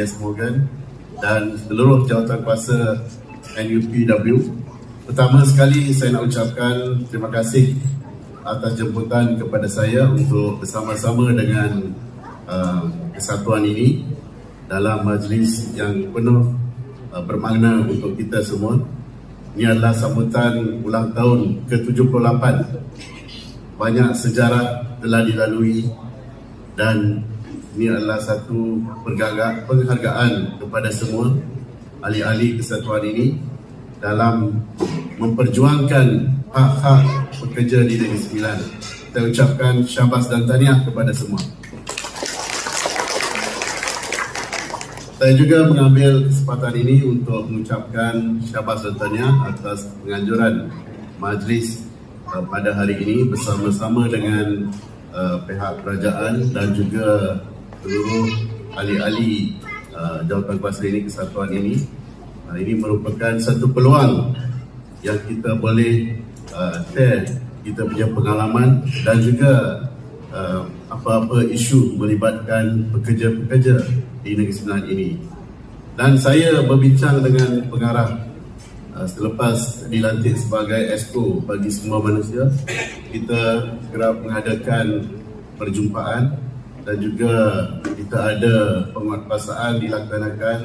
JS Morgan dan seluruh jawatankuasa NUPW. Pertama sekali saya nak ucapkan terima kasih atas jemputan kepada saya untuk bersama-sama dengan kesatuan ini dalam majlis yang penuh bermakna untuk kita semua. Ini adalah sambutan ulang tahun ke-78. Banyak sejarah telah dilalui dan ini adalah satu penghargaan kepada semua ahli-ahli kesatuan ini dalam memperjuangkan hak-hak pekerja di Negeri Sembilan. Saya ucapkan syabas dan tahniah kepada semua. Saya juga mengambil kesempatan ini untuk mengucapkan syabas dan tahniah atas penganjuran majlis pada hari ini bersama-sama dengan pihak kerajaan dan juga seluruh ahli-ahli jawatankuasa ini, kesatuan ini. Ini merupakan satu peluang yang kita boleh share kita punya pengalaman dan juga apa-apa isu melibatkan pekerja-pekerja di Negeri Sembilan ini. Dan saya berbincang dengan pengarah selepas dilantik sebagai Exco bagi semua manusia. Kita kerap mengadakan perjumpaan dan juga kita ada penguatkuasaan dilaksanakan.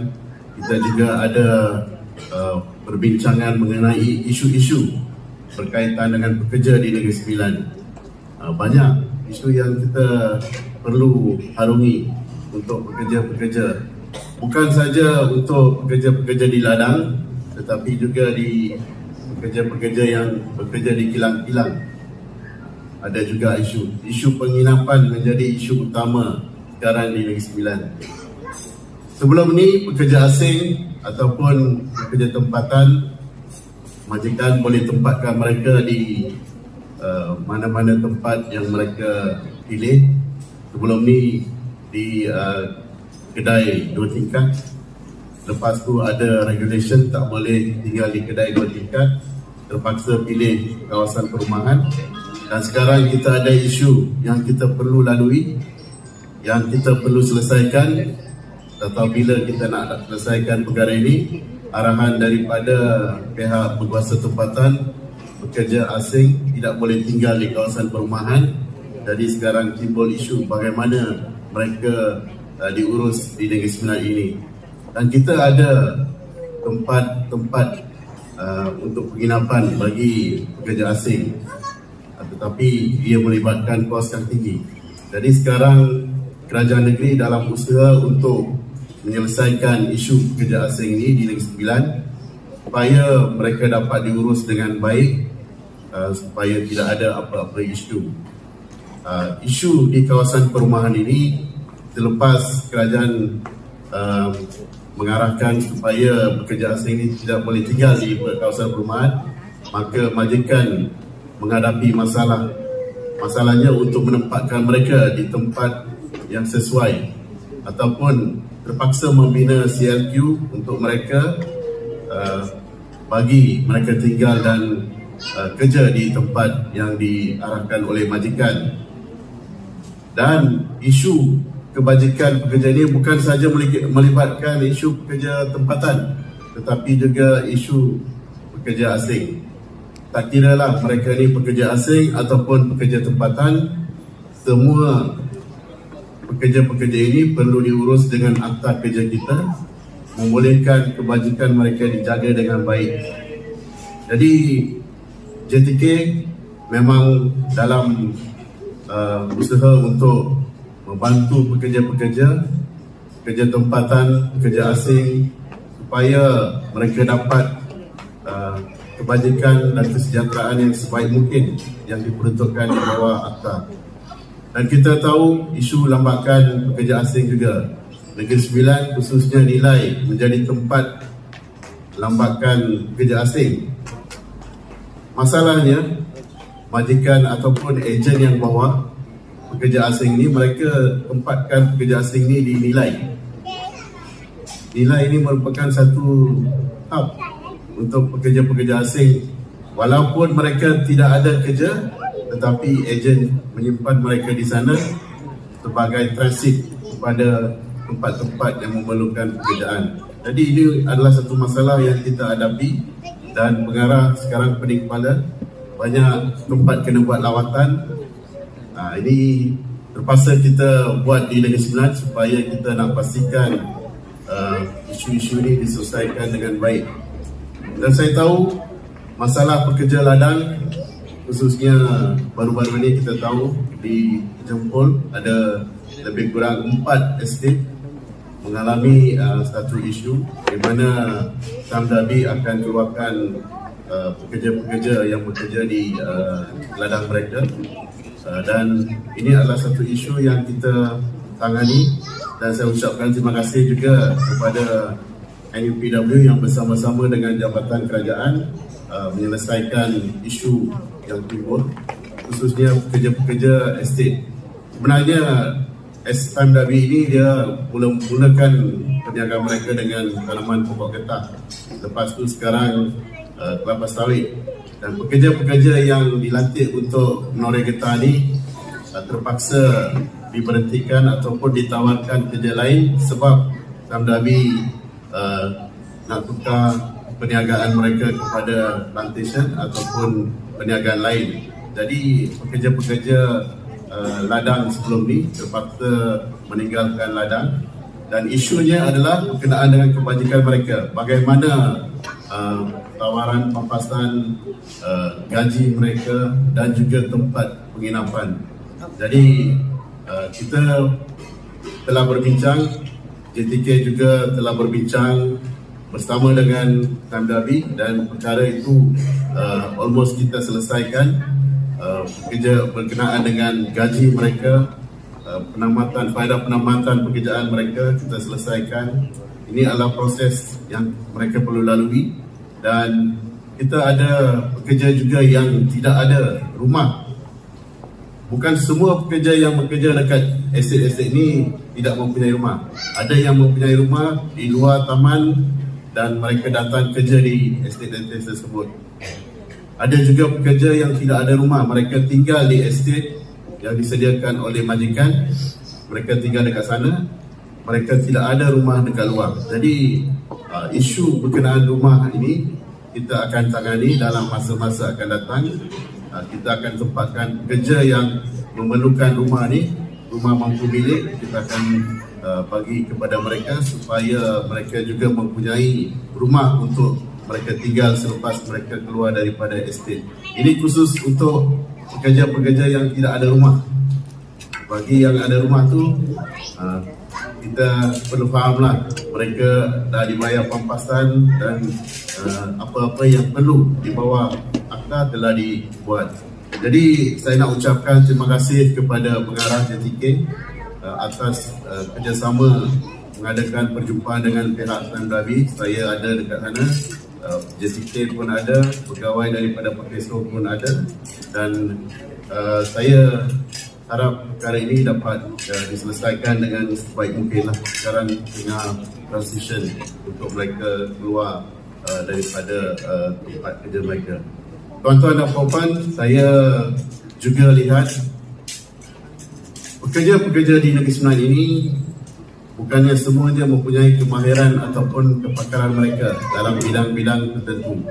Kita juga ada perbincangan mengenai isu-isu berkaitan dengan pekerja di Negeri Sembilan. Banyak isu yang kita perlu harungi untuk pekerja-pekerja. Bukan saja untuk pekerja-pekerja di ladang, tetapi juga di pekerja-pekerja yang bekerja di kilang-kilang. Ada juga isu penginapan menjadi isu utama sekarang di Negeri Sembilan. Sebelum ini, pekerja asing ataupun pekerja tempatan, majikan boleh tempatkan mereka di mana-mana tempat yang mereka pilih. Sebelum ni di kedai 2 tingkat. Lepas tu ada regulation tak boleh tinggal di kedai 2 tingkat, terpaksa pilih kawasan perumahan. Dan sekarang kita ada isu yang kita perlu lalui, yang kita perlu selesaikan. Tak tahu bila kita nak selesaikan perkara ini. Arahan daripada pihak berkuasa tempatan, pekerja asing tidak boleh tinggal di kawasan perumahan. Jadi sekarang timbul isu bagaimana mereka diurus di Negeri Sembilan ini. Dan kita ada tempat-tempat untuk penginapan bagi pekerja asing, tetapi dia melibatkan kos yang tinggi. Jadi sekarang kerajaan negeri dalam usaha untuk menyelesaikan isu pekerja asing ini di Negeri Sembilan supaya mereka dapat diurus dengan baik, supaya tidak ada apa-apa isu. Isu di kawasan perumahan ini selepas kerajaan mengarahkan supaya pekerja asing ini tidak boleh tinggal di kawasan perumahan, maka majikan menghadapi masalahnya untuk menempatkan mereka di tempat yang sesuai ataupun terpaksa membina CLQ untuk mereka bagi mereka tinggal dan kerja di tempat yang diarahkan oleh majikan. Dan isu kebajikan pekerja ini bukan sahaja melibatkan isu pekerja tempatan, tetapi juga isu pekerja asing. Tak kiralah mereka ini pekerja asing ataupun pekerja tempatan, semua pekerja-pekerja ini perlu diurus dengan akta kerja kita, membolehkan kebajikan mereka dijaga dengan baik. Jadi JTK memang dalam usaha untuk membantu pekerja-pekerja tempatan, pekerja asing supaya mereka dapat kebajikan dan kesejahteraan yang sebaik mungkin yang diperuntukkan di bawah akta. Dan kita tahu isu lambakan pekerja asing juga. Negeri Sembilan khususnya nilai menjadi tempat lambakan pekerja asing. Masalahnya, majikan ataupun ejen yang bawa pekerja asing ni, mereka tempatkan pekerja asing ni di nilai. Nilai ini merupakan satu hub untuk pekerja-pekerja asing. Walaupun mereka tidak ada kerja, tetapi ejen menyimpan mereka di sana sebagai transit kepada tempat-tempat yang memerlukan pekerjaan. Jadi ini adalah satu masalah yang kita hadapi dan pengarah sekarang pening kepala, banyak tempat kena buat lawatan. Ini terpaksa kita buat di Negeri Sembilan supaya kita nak pastikan isu-isu ini diselesaikan dengan baik. Dan saya tahu masalah pekerja ladang, khususnya baru-baru ini kita tahu di Jempol ada lebih kurang 4 estate mengalami satu isu di mana Samdabi akan keluarkan pekerja-pekerja yang bekerja di ladang mereka. Dan ini adalah satu isu yang kita tangani, dan saya ucapkan terima kasih juga kepada NUPW yang bersama-sama dengan Jabatan Kerajaan menyelesaikan isu yang timbul, khususnya pekerja-pekerja estate. Sebenarnya Samdabi ini dia menggunakan perniagaan mereka dengan tanaman pokok getah. Lepas tu sekarang kelapa sawit. Dan pekerja-pekerja yang dilantik untuk menoreh getah ni terpaksa diberhentikan ataupun ditawarkan kerja lain sebab Samdabi nak tukar perniagaan mereka kepada plantation ataupun perniagaan lain. Jadi pekerja-pekerja ladang sebelum ni terpaksa meninggalkan ladang, dan isunya adalah berkenaan dengan kebajikan mereka. Bagaimana tawaran pampasan gaji mereka dan juga tempat penginapan. Jadi kita telah berbincang, JTK juga telah berbincang bersama dengan Samdabi, dan perkara itu almost kita selesaikan. Pekerja berkenaan dengan gaji mereka, faedah penamatan pekerjaan mereka kita selesaikan. Ini adalah proses yang mereka perlu lalui. Dan kita ada pekerja juga yang tidak ada rumah. Bukan semua pekerja yang bekerja dekat estate-estate ini tidak mempunyai rumah. Ada yang mempunyai rumah di luar taman dan mereka datang kerja di estate-estate tersebut. Ada juga pekerja yang tidak ada rumah, mereka tinggal di estate yang disediakan oleh majikan. Mereka tinggal dekat sana, mereka tidak ada rumah dekat luar. Jadi isu berkenaan rumah ini kita akan tangani dalam masa-masa akan datang. Kita akan tempatkan pekerja yang memerlukan rumah ni, rumah mampu milik, kita akan bagi kepada mereka supaya mereka juga mempunyai rumah untuk mereka tinggal selepas mereka keluar daripada estate. Ini khusus untuk pekerja-pekerja yang tidak ada rumah. Bagi yang ada rumah tu, kita perlu fahamlah mereka dah dibayar pampasan dan apa-apa yang perlu di bawah akta telah dibuat. Jadi saya nak ucapkan terima kasih kepada pengarah JTK atas kerjasama mengadakan perjumpaan dengan pihak Samdabi. Saya ada dekat sana, JTK pun ada, pegawai daripada Pakistan pun ada, dan saya harap perkara ini dapat diselesaikan dengan sebaik mungkin lah. Sekarang tengah transition untuk mereka keluar daripada tempat kerja mereka. Tuan-tuan dan puan-puan, saya juga lihat pekerja-pekerja di Negeri Sembilan ini bukannya semuanya mempunyai kemahiran ataupun kepakaran mereka dalam bidang-bidang tertentu.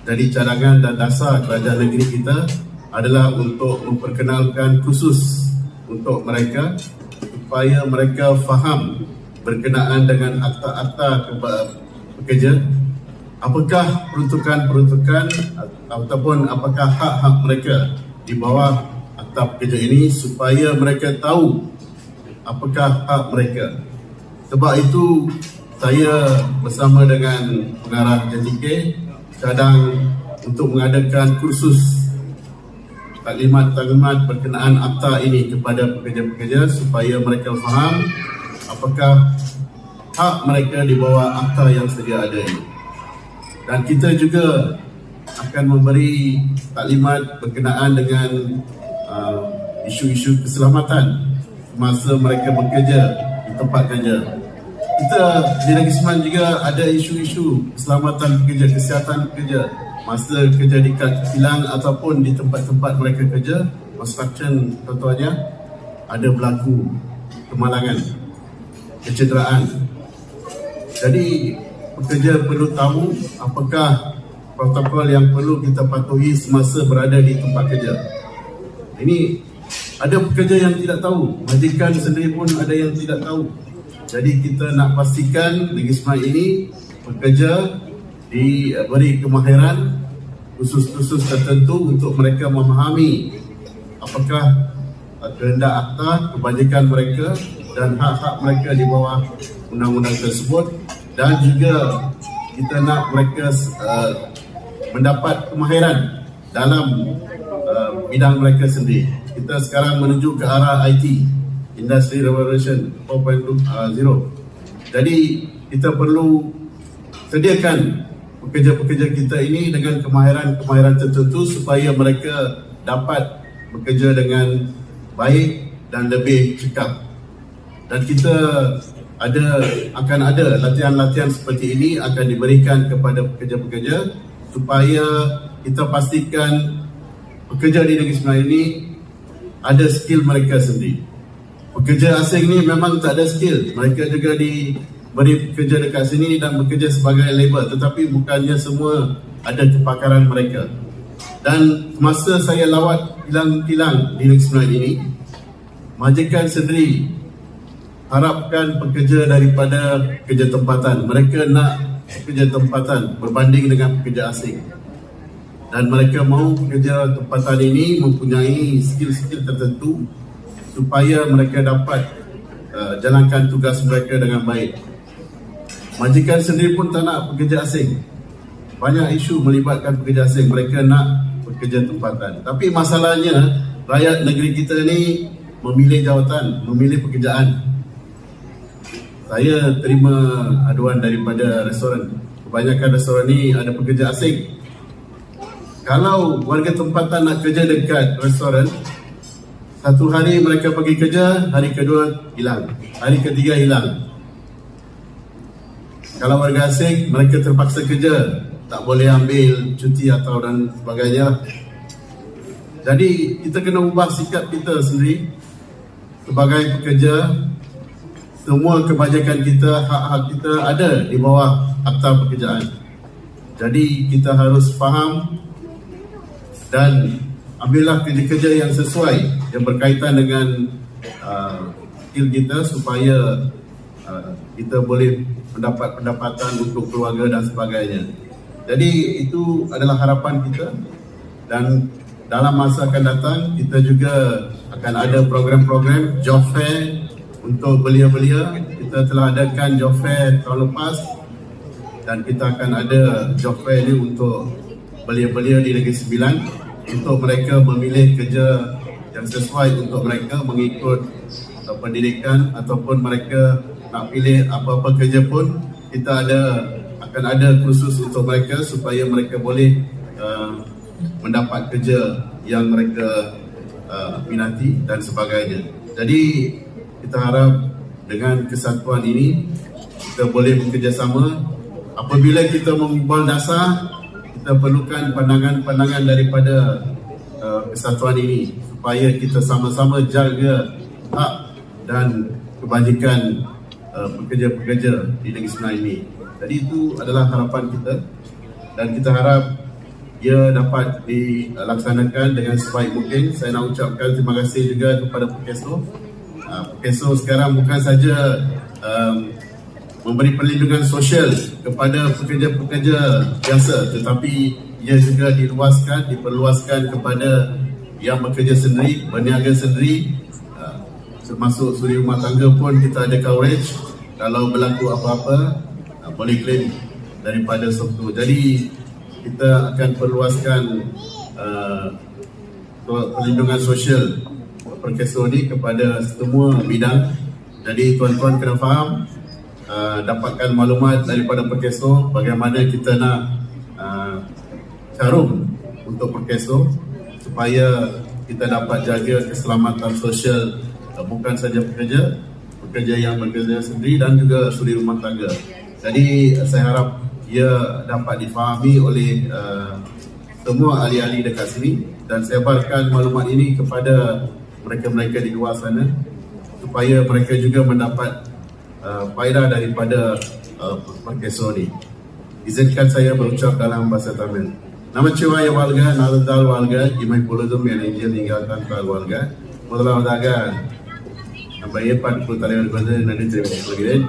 Jadi cadangan dan dasar kerajaan negeri kita adalah untuk memperkenalkan khusus untuk mereka supaya mereka faham berkenaan dengan akta-akta pekerja, apakah peruntukan-peruntukan ataupun apakah hak-hak mereka di bawah akta pekerja ini, supaya mereka tahu apakah hak mereka. Sebab itu saya bersama dengan pengarah JTK cadang untuk mengadakan kursus taklimat-taklimat berkenaan akta ini kepada pekerja-pekerja supaya mereka faham apakah hak mereka di bawah akta yang sedia ada ini. Dan kita juga akan memberi taklimat berkenaan dengan isu-isu keselamatan masa mereka bekerja di tempat kerja. Kita di Negeri Sembilan juga ada isu-isu keselamatan pekerja, kesihatan pekerja masa kerja di kilang ataupun di tempat-tempat mereka kerja, construction contohnya, ada berlaku kemalangan. kecederaan. Jadi pekerja perlu tahu apakah protokol yang perlu kita patuhi semasa berada di tempat kerja. Ini ada pekerja yang tidak tahu, majikan sendiri pun ada yang tidak tahu. Jadi kita nak pastikan Negeri Sembilan ini pekerja diberi kemahiran khusus-khusus tertentu untuk mereka memahami apakah kehendak akta, kebajikan mereka dan hak-hak mereka di bawah undang-undang tersebut, dan juga kita nak mereka mendapat kemahiran dalam bidang mereka sendiri. Kita sekarang menuju ke arah IT, Industry Revolution 4.0. Jadi kita perlu sediakan pekerja-pekerja kita ini dengan kemahiran tertentu supaya mereka dapat bekerja dengan baik dan lebih cekap. Dan kita akan ada latihan-latihan seperti ini akan diberikan kepada pekerja-pekerja supaya kita pastikan pekerja di Negeri Sembilan ini ada skill mereka sendiri. Pekerja asing ni memang tak ada skill, mereka juga diberi bekerja dekat sini dan bekerja sebagai labor, tetapi bukannya semua ada kepakaran mereka. Dan masa saya lawat kilang-kilang di Negeri Sembilan ini, majikan sendiri harapkan pekerja daripada pekerja tempatan. Mereka nak pekerja tempatan berbanding dengan pekerja asing. Dan mereka mahu pekerja tempatan ini mempunyai skill-skill tertentu supaya mereka dapat jalankan tugas mereka dengan baik. Majikan sendiri pun tak nak pekerja asing. Banyak isu melibatkan pekerja asing, mereka nak pekerja tempatan. Tapi masalahnya rakyat negeri kita ni memilih jawatan, memilih pekerjaan. Saya terima aduan daripada restoran. Kebanyakan restoran ni ada pekerja asing. Kalau warga tempatan nak kerja dekat restoran, satu hari mereka pergi kerja, hari kedua hilang, hari ketiga hilang. Kalau warga asing, mereka terpaksa kerja, tak boleh ambil cuti atau dan sebagainya. Jadi kita kena ubah sikap kita sendiri sebagai pekerja. Semua kebajikan kita, hak-hak kita ada di bawah Akta Pekerjaan. Jadi kita harus faham dan ambillah kerja-kerja yang sesuai, yang berkaitan dengan skill kita supaya kita boleh mendapat pendapatan untuk keluarga dan sebagainya. Jadi itu adalah harapan kita, dan dalam masa akan datang kita juga akan ada program-program job fair untuk belia-belia. Kita telah adakan job fair tahun lepas dan kita akan ada job fair ini untuk belia-belia di Negeri Sembilan untuk mereka memilih kerja yang sesuai untuk mereka mengikut pendidikan, ataupun mereka nak pilih apa-apa kerja pun kita akan ada kursus untuk mereka supaya mereka boleh mendapat kerja yang mereka minati dan sebagainya. Jadi kita harap dengan kesatuan ini kita boleh bekerjasama. Apabila kita mengubah dasar, kita perlukan pandangan-pandangan daripada kesatuan ini supaya kita sama-sama jaga hak dan kebajikan pekerja-pekerja di Negeri Sembilan ini. Jadi itu adalah harapan kita, dan kita harap ia dapat dilaksanakan dengan sebaik mungkin. Saya nak ucapkan terima kasih juga kepada Perkeso. Perkeso sekarang bukan saja memberi perlindungan sosial kepada pekerja-pekerja biasa, tetapi ia juga diperluaskan kepada yang bekerja sendiri, berniaga sendiri, termasuk suri rumah tangga pun kita ada coverage. Kalau berlaku apa-apa, boleh claim daripada SOKTO. Jadi kita akan perluaskan perlindungan sosial Perkeso ini kepada semua bidang. Jadi tuan-tuan kena faham, dapatkan maklumat daripada Perkeso bagaimana kita nak carum untuk Perkeso supaya kita dapat jaga keselamatan sosial bukan saja pekerja yang bekerja sendiri dan juga suri rumah tangga. Jadi saya harap ia dapat difahami oleh semua ahli-ahli dekat sini, dan saya sebarkan maklumat ini kepada mereka-mereka di luar sana supaya mereka juga mendapat faedah daripada perkeso ni. Izinkan saya berucap dalam bahasa Tamil. நமச்சிவாய வாழ்க, நாதத்தால் வாழ்க, இமை பொழுதும் என இந்திய நீங்காதான் தாழ் வாழ்க. முதலாவதாக நம்ம ஏற்பாட்டு தலைவருக்கு வந்து நன்றி தெரிவித்துக் கொள்கிறேன்.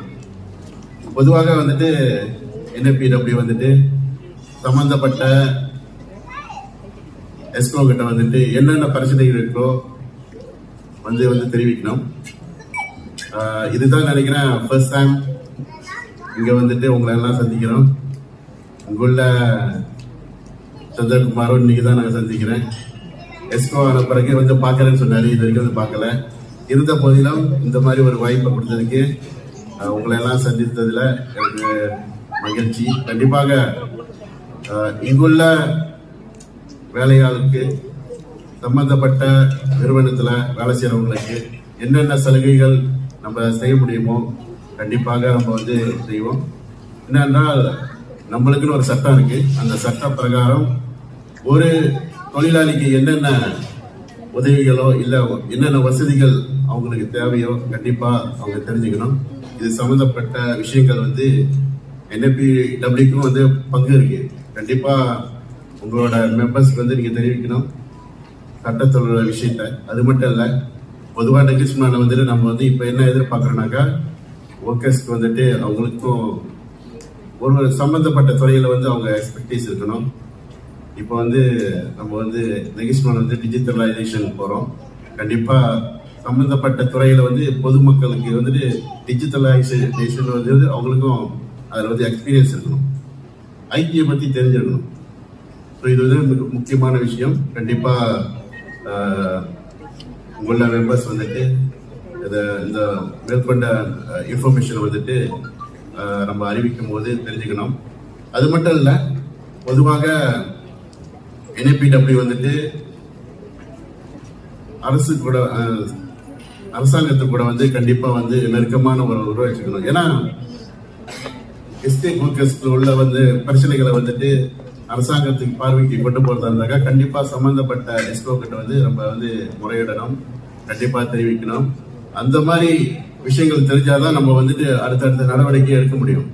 பொதுவாக வந்துட்டு NFPW வந்துட்டு சம்பந்தப்பட்ட எஸ்கோ கிட்ட வந்துட்டு என்னென்ன பிரச்சனைகள் இருக்கோ வந்து தெரிவிக்கணும். இதுதான் நினைக்கிறேன் ஃபர்ஸ்ட் டைம் இங்க வந்துட்டு உங்களை எல்லாம் சந்திக்கிறோம். உங்களுள்ள சந்திரகுமாரும் இன்னைக்கு தான் நாங்கள் சந்திக்கிறேன். எஸ்கோ ஆன பிறகு வந்து பார்க்கறேன்னு சொன்னாரு, இது வரைக்கும் வந்து பார்க்கல. இருந்த போதிலும் இந்த மாதிரி ஒரு வாய்ப்பை கொடுத்ததுக்கு உங்களை எல்லாம் சந்தித்ததுல எனக்கு மகிழ்ச்சி. கண்டிப்பாக இங்குள்ள வேலையாளுக்கு சம்பந்தப்பட்ட நிறுவனத்தில் வேலை செய்யறவங்களுக்கு என்னென்ன சலுகைகள் நம்ம செய்ய முடியுமோ கண்டிப்பாக நம்ம வந்து செய்வோம். என்னென்றால் நம்மளுக்குன்னு ஒரு சட்டம் இருக்கு. அந்த சட்ட பிரகாரம் ஒரு தொழிலாளிக்கு என்னென்ன உதவிகளோ இல்ல என்னென்ன வசதிகள் அவங்களுக்கு தேவையோ கண்டிப்பா அவங்க தெரிஞ்சுக்கணும். இது சம்பந்தப்பட்ட விஷயங்கள் வந்து NFPWக்கும் வந்து பங்கு இருக்கு. கண்டிப்பா உங்களோட மெம்பர்ஸ்க்கு வந்து நீங்க தெரிவிக்கணும் சட்டத்தோட விஷயத்த. அது மட்டும் இல்ல, பொதுவாக நெகிழ்ச்சினால வந்துட்டு நம்ம வந்து இப்ப என்ன எதிர்பார்க்கறோம்னாக்கா ஒர்க்கர்ஸ்க்கு வந்துட்டு அவங்களுக்கும் ஒரு சம்பந்தப்பட்ட துறையில வந்து அவங்க எக்ஸ்பெக்டேஷன் இருக்கணும். இப்போ வந்து நம்ம வந்து நெகிழ்ச்சினால வந்து டிஜிட்டலைசேஷன் போறோம். கண்டிப்பா சம்பந்தப்பட்ட துறையில வந்து பொதுமக்களுக்கு வந்துட்டு டிஜிட்டலைசேஷன் வந்து அவங்களுக்கும் அதில் வந்து எக்ஸ்பீரியன்ஸ் இருக்கணும், ஐடியை பத்தி தெரிஞ்சிருக்கணும். ஸோ இது வந்து மிக முக்கியமான விஷயம். கண்டிப்பா உங்கள மெம்பர்ஸ் வந்துட்டு இந்த மேற்கொண்ட இன்ஃபர்மேஷன் வந்துட்டு நம்ம அறிவிக்கும் போது தெரிஞ்சுக்கணும். அது மட்டும் இல்ல, பொதுவாக NFPW வந்துட்டு அரசாங்கத்து கூட வந்து கண்டிப்பா வந்து நெருக்கமான ஒரு உருவாக்கிக்கணும். ஏன்னா எஸ்டேட் ஒர்க்கர்ஸ்ல உள்ள வந்து பிரச்சனைகளை வந்துட்டு அரசாங்கத்துக்கு பார்வைக்கு கொண்டு போறதா இருந்தாக்கா கண்டிப்பா சம்பந்தப்பட்ட எஸ்கோ கிட்ட வந்து நம்ம வந்து முறையிடணும், கண்டிப்பா தெரிவிக்கணும். அந்த மாதிரி விஷயங்கள் தெரிஞ்சாதான் நம்ம வந்துட்டு அடுத்தடுத்த நடவடிக்கை எடுக்க முடியும்.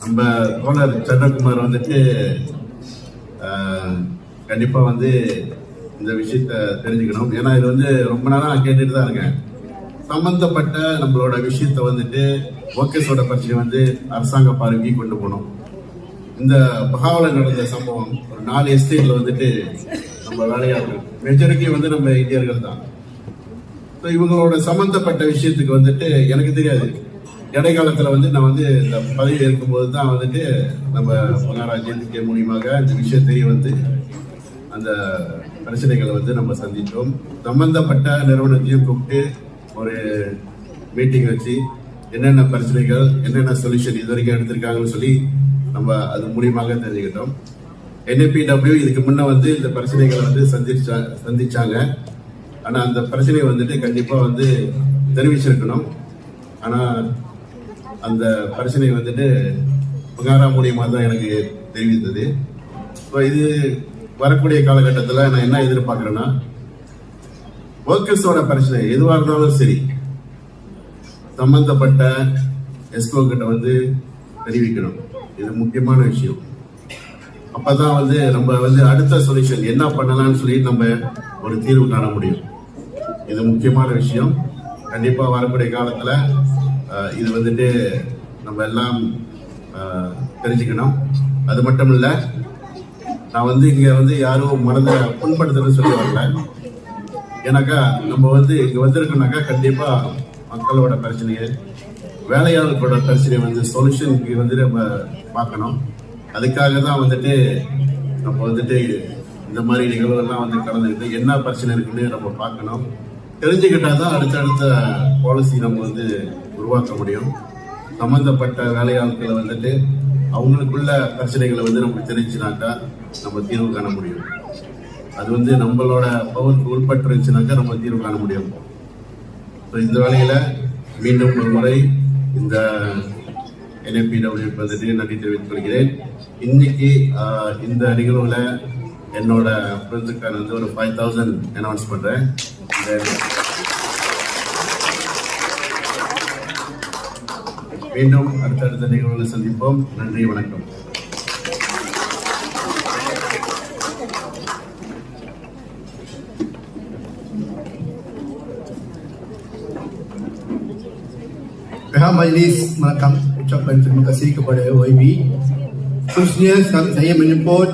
நம்ம தோழர் சந்திரகுமார் வந்துட்டு கண்டிப்பா வந்து இந்த விஷயத்த தெரிஞ்சுக்கணும். ஏன்னா இது வந்து ரொம்ப நாளா நான் கேட்டுட்டு தான் இருக்கேன். சம்பந்தப்பட்ட நம்மளோட விஷயத்த வந்துட்டு ஒர்க்கர்ஸோட பிரச்சனை வந்து அரசாங்க பார்வைக்கு கொண்டு போகணும். இந்த பகாவல நடந்த சம்பவம் ஒரு 4 எஸ்டேட்ல வந்துட்டு நம்ம வேலையாளர்கள் மெஜாரிட்டி வந்து நம்ம இந்தியர்கள் தான். இவங்களோட சம்பந்தப்பட்ட விஷயத்துக்கு வந்துட்டு எனக்கு தெரியாது. இடைக்காலத்துல வந்து நான் வந்து இந்த பதவி இருக்கும்போது தான் வந்துட்டு நம்ம மகாராஜ்யத்துக்கு மூலியமாக இந்த விஷயத்தையும் வந்து அந்த பிரச்சனைகளை வந்து நம்ம சந்தித்தோம். சம்பந்தப்பட்ட நிறுவனத்தையும் கூப்பிட்டு ஒரு மீட்டிங் வச்சு என்னென்ன பிரச்சனைகள் என்னென்ன சொல்யூஷன் இது வரைக்கும் எடுத்திருக்காங்கன்னு சொல்லி நம்ம அது மூலியமாக தெரிஞ்சுக்கிட்டோம். NFPW இதுக்கு முன்ன வந்து இந்த பிரச்சனைகளை வந்து சந்திச்சாங்க. ஆனா அந்த பிரச்சனையை வந்துட்டு கண்டிப்பா வந்து தெரிவிச்சிருக்கணும். ஆனா அந்த பிரச்சனை வந்துட்டு புகாரா மூலியமா தான் எனக்கு தெரிவித்தது. இது வரக்கூடிய காலகட்டத்தில் நான் என்ன எதிர்பார்க்கிறேன்னா, ஒர்க்கர்ஸோட பிரச்சனை எதுவாக இருந்தாலும் சரி சம்பந்தப்பட்ட எஸ்கோ கிட்ட வந்து தெரிவிக்கணும். இது முக்கியமான விஷயம். அப்பதான் வந்து நம்ம வந்து அடுத்த சொல்யூஷன் என்ன பண்ணலாம்னு சொல்லி நம்ம ஒரு தீர்வு காண முடியும். இது முக்கியமான விஷயம். கண்டிப்பா வரக்கூடிய காலத்துல இது வந்துட்டு நம்ம எல்லாம் தெரிஞ்சுக்கணும். அது மட்டும் இல்ல, நான் வந்து இங்க வந்து யாரும் மனதை புண்படுத்துறதுன்னு சொல்லி வரல. ஏன்னாக்கா நம்ம வந்து இங்க வந்திருக்கோம்னாக்கா கண்டிப்பா மக்களோட பிரச்சனையை வேலையாளர்களோட பிரச்சனையை வந்து சொல்யூஷனுக்கு வந்து நம்ம பார்க்கணும். அதுக்காக தான் வந்துட்டு நம்ம வந்துட்டு இந்த மாதிரி நிகழ்வுகள்லாம் வந்து கலந்துக்கிட்டு என்ன பிரச்சனை இருக்குன்னு நம்ம பார்க்கணும். தெரிஞ்சுக்கிட்டாதான் அடுத்தடுத்த பாலிசி நம்ம வந்து உருவாக்க முடியும். சம்பந்தப்பட்ட வேலையாட்களை வந்துட்டு அவங்களுக்குள்ள பிரச்சனைகளை வந்து நமக்கு தெரிஞ்சுனாக்கா நம்ம தீர்வு காண முடியும். அது வந்து நம்மளோட பவருக்கு உட்பட்டு இருந்துச்சுனாக்கா நம்ம தீர்வு காண முடியும். இந்த வேலையில மீண்டும் ஒரு முறை இந்த NFPW வந்துட்டு நன்றி தெரிவித்துக் கொள்கிறேன். இன்னைக்கு இந்த நிகழ்வுல என்னோட ஃப்ரெண்ட்ஸுக்கான வந்து ஒரு 5000 அனௌன்ஸ் பண்றேன். மீண்டும் அடுத்தடுத்த நிகழ்வுகளை சந்திப்போம். நன்றி, வணக்கம். Pihak Majlis Melakam ucapkan terima kasih kepada OIB. Khususnya saya menyebut